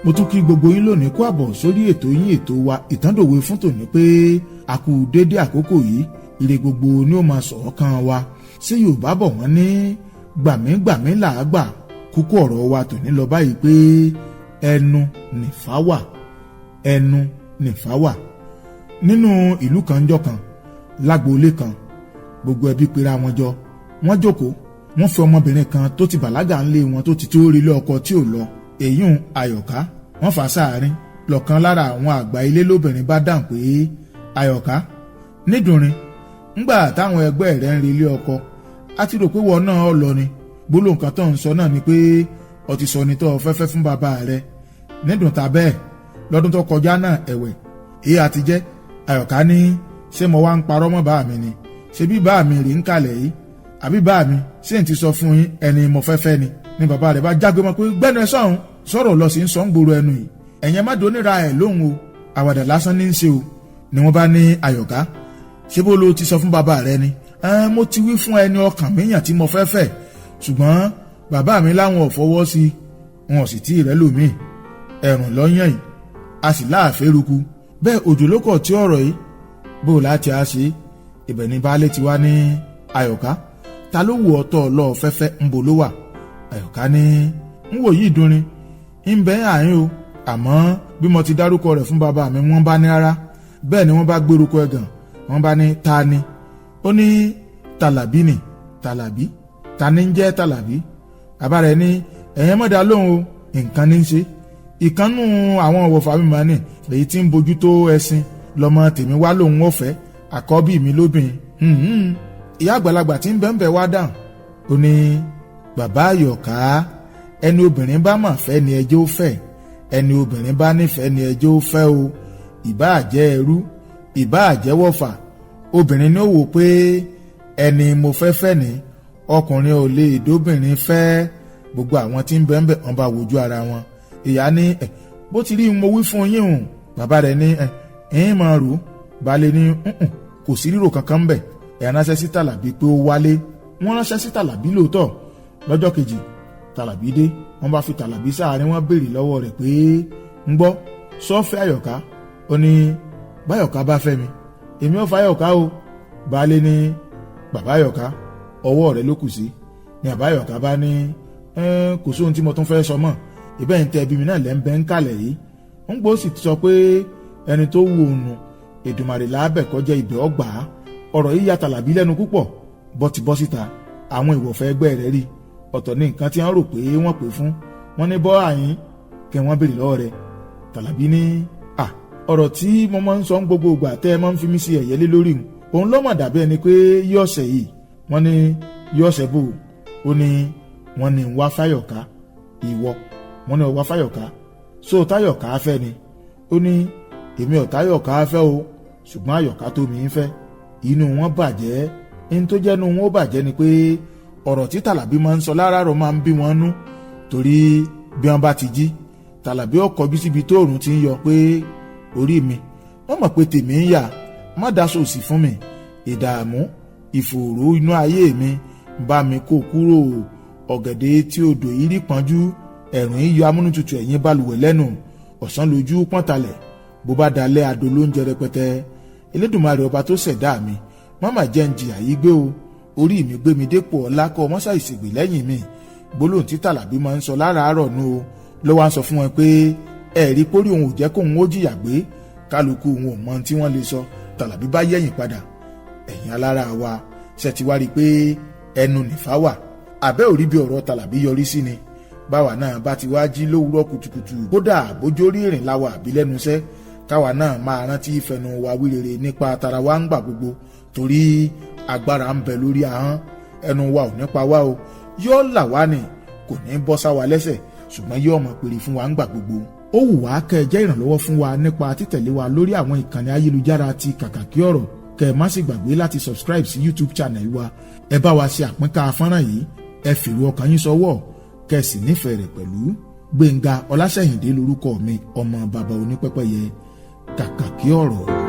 mo tún kí gbogbo yín lónìí kú àbọ̀ sórí ètò yín ètò wa ìtàndòwe fún tòní pé a kú déédé àkókò yìí ire gbogbo ni ó máa sọ̀rọ̀ kan wa ṣé Yorùbá bọ̀ wọ́n ní gbàmígbàmí làágbà kúkú ọ̀rọ̀ wa tòní lọ báyìí pé ẹnu nìfà wà ẹnu nìfà wà. Nínú ìlú kan jọ kan lágboolé kan gbogbo ẹbí pera wọn jọ wọ́n jókòó wọ́n fi ọmọbìnrin kan tó ti bàlágà ńlé wọn tó ti tó rí ilé ọkọ tí ò lọ èyún Àyọ̀ká wọ́n fà sáàrin lọ́kàn lára àwọn àgbà ilé lóbìnrin bá dáhùn pé Àyọ̀ká nídùnrin ńgbà táwọn ẹgbẹ́ rẹ̀ ń rí ilé ọkọ a ti rò pé wọn náà lọ ni gbólóhùn kan tó ń sọ náà ni pé ó ti sọ ní tó fẹ́fẹ́ fún bàbá rẹ̀ nídùn ta bẹ́ẹ̀ lọ́dún tó kọjá náà ẹ̀wẹ̀ èyí àti jẹ́ Àyọ̀ká ní ṣé mo wá ń parọ́ mọ́ bá mi ni ṣé bí bá mi rí ń kalẹ̀ yìí àbí bá mi ṣé n ti sọ fún yín ẹni mo fẹ́fẹ́ ni bàbá rẹ̀ bá jágbe mọ́ pé gbẹ́nu ẹ sọ̀hún sọ̀rọ̀ lọ sí ń sọ ń gbòòrò ẹnu yìí ẹ̀yẹn má donira ẹ̀ lóhùn o àwàdà lásán ní í ṣe o ni wọ́n bá ní Àyọ̀ká ṣé bó lo ti sọ fún bàbá rẹ ni mo ti wí fún ẹni ọkàn mi yàn tí mo fẹ́ fẹ́ ṣùgbọ́n bàbá mi láwọn ò fọwọ́ sí wọn ò sì tí ì rẹ́ lòmíì ẹ̀rùn lọ́yàn yìí a sì láàfẹ́ ruku bẹ́ẹ̀ òjò ló kọ̀ tí ọ̀rọ̀ yìí bó láti á ṣe ibẹ̀ ní baálé ti wá ní Àyọ̀ká ta ló wù ọ́ tọ́ ọ lọ́ọ́ fẹ́fẹ́ ń bo ló wà Àyọ̀ká ní ń wò yìí dunrin ń bẹ́ àyín o àmọ́ bí mo ti dárúkọ rẹ̀ fún bàbá mi wọ́n bá ní rárá bẹ́ẹ̀ ni wọ́n bá gbórúkọ ẹ̀gàn wọ́n bá ní ta ni ó ní Tàlàbí ni Tàlàbí ta ni ń jẹ́ Tàlàbí bàbá rẹ̀ ní ẹ̀yẹn mọ̀dá lóhùn o nǹkan ní í ṣe ìkànnù àwọn ọ̀wọ̀fà mi máa ní èyí tí ń bójú tó ẹṣin lọ́mọ tèmi wá lòun ò fẹ́ àkọ́bí mi lóbìnrin ìyá àgbàlagbà tí ń bẹ́ẹ̀ wá dáhùn ó ní bàbá Àyọ̀ká ẹni obìnrin bá mà fẹ́ ni ẹjẹ́ ó fẹ́ ẹni obìnrin bá nífẹ̀ẹ́ ni ẹjẹ́ ó fẹ́ o ìbáà jẹ́ ẹrú ìbáà jẹ́ wọ̀fà obìnrin ni ó wò pé ẹni mo fẹ́ fẹ́ ni ọkùnrin ò lè dóbìnrin fẹ́ gbogbo àwọn tí ń bẹ́ẹ̀ wọ́n bá wojú ara wọn ìyá ní bó ti rí mo wí fún yín o bàbá rẹ̀ ní ẹ̀yìn máa rò balẹ̀ ní kò sí rírò kankan bẹ̀ ẹ̀ ránṣẹ́ sí Tàlàbí pé ó wálé wọ́n ránṣẹ́ sí Tàlàbí lóòótọ́ lọ́jọ́ kejì Tàlàbí dé wọ́n bá fi Tàlàbí sáàrin wọ́n béèrè lọ́wọ́ rẹ̀ pé ń gbọ́ sọ́fẹ́ Àyọ̀ká ó ní báyọ̀ká bá fẹ́ mi èmi ò fàyọ̀ká o baálé ní bàbá Àyọ̀ká ọwọ́ rẹ̀ ló kù sí ni àbáyọ̀ká bá ní kò sóhun tí mo tún fẹ́ sọ mọ́ ìbẹ́yìn tẹ́ ẹbí mi náà lẹ́ ń bẹ́ ń kalẹ̀ yìí ń gbọ́ sì sọ pé ẹni tó wù òun Èdùmàrè lábẹ́ kọjá ibẹ̀ ọgbà ọ̀rọ̀ yìí ya Tàlàbí lẹ́nu púpọ̀ bọ́ síta àwọn ìwọ̀fẹ́ ẹgbẹ́ rẹ̀ rí ọ̀tọ̀ ní nǹkan tí wọ́n rò pé wọ́n pè fún wọn ní bọ́ àyín kí wọ́n béèrè lọ́wọ́ rẹ̀ Tàlàbí ní ọ̀rọ̀ tí mo máa ń sọ ń gbogbo ìgbà tẹ́ ẹ máa ń fi mí sí ẹ̀yẹ lé lórí òun lọ́mọ̀ dàbí ẹni pé yọ̀ọ̀sẹ̀ yìí wọ́n ní yọ̀ọ̀sẹ̀ bò ó ní wọ́n ní wá Fáyọ̀ká ìwọ wọ́n ní wá Fáyọ̀ká so Táyọ̀ká fẹ́ ni ó ní èmi ò Táyọ̀ká fẹ́ o ṣùgbọ́n Àyọ̀ká tó mi ń fẹ́ inú wọn bàjẹ́ ní tó jẹ́nu wọn ó bàjẹ́ ni pé ọ̀rọ̀ tí Tàlàbí máa ń sọ láràárọ̀ máa ń bí wọn nú torí bí wọ́n bá ti jí Tàlàbí ó kọjú síbi tóòrùn ti ń yọ pé orí mi wọ́n mọ̀ pé tèmi ń yà má daṣọ òsì fún mi ìdààmú ìfòòró inú ayé mi bá mi kó kúrò ọ̀gẹ̀dẹ̀ tí odò yìí rí pọ́njú ẹ̀rùn yíyọ amúnútutù ẹ̀yìn balùwẹ̀ lẹ́nu ọ̀sán lójú pọ́ntàlẹ̀ bó bá dalẹ̀ adó ló ń jẹ rẹpẹtẹ Elédùmarè ọba tó ṣẹ̀dá mi mọ́mà jẹ́ ń jìyà yìí gbé o orí mi gbé mi dépò ọlá kọ́ mọ́sá ìsìgbè lẹ́yìn mi gbólóhùn tí Tàlàbí máa ń sọ láràárọ̀ nù o ló wá ń sọ fún wọn pé ẹ̀rí pórí òun ò jẹ́ kóun ó jìyà gbé kálukú òun ò mọ tí wọ́n lè sọ Tàlàbí bá yẹ̀yìn padà ẹ̀yin alára wa ṣe ti wá rí i pé ẹnu nìfà wà àbẹ́ òrí bí ọ̀rọ̀ Tàlàbí yọrí sí ni báwa náà bá ti wá jí lówùúrọ̀ kùtùkùtù kódà bójórí ìrìn láwa àbí lẹ́nu iṣẹ́ káwa náà máa rántí ìfẹnu wa wí rere nípa tara wa ń gbà gbogbo torí agbára ń bẹ lórí ahọ́n ẹnu wa ò nípa wa o yóò là wá ní kò ní bọ́ sáwa lẹ́sẹ̀ ṣùgbọ́n yóò mọ̀ pèrè fún wa ń gbà gbogbo. ó wù wá kẹ́ ẹ jẹ́ ìrànlọ́wọ́ fún wa nípa títẹ̀lé wa lórí àwọn ìkànnì ayélujára ti Kàkàkí Ọ̀rọ̀ kẹ́ ẹ má sì gbàgbé láti subscribe sí YouTube channel wa ẹ bá wa ṣe àpínká fọ́nrán yìí ẹ fèrò ọkàn yín sọ́wọ́ kẹ́ ẹ sì nífẹ̀ẹ́ rẹ̀ pẹ̀lú. Gbénga Ọláṣẹ́yìndé lórúkọ mi ọmọ bàbá onípẹ́pẹ́yẹ Kàkàkí Ọ̀rọ̀.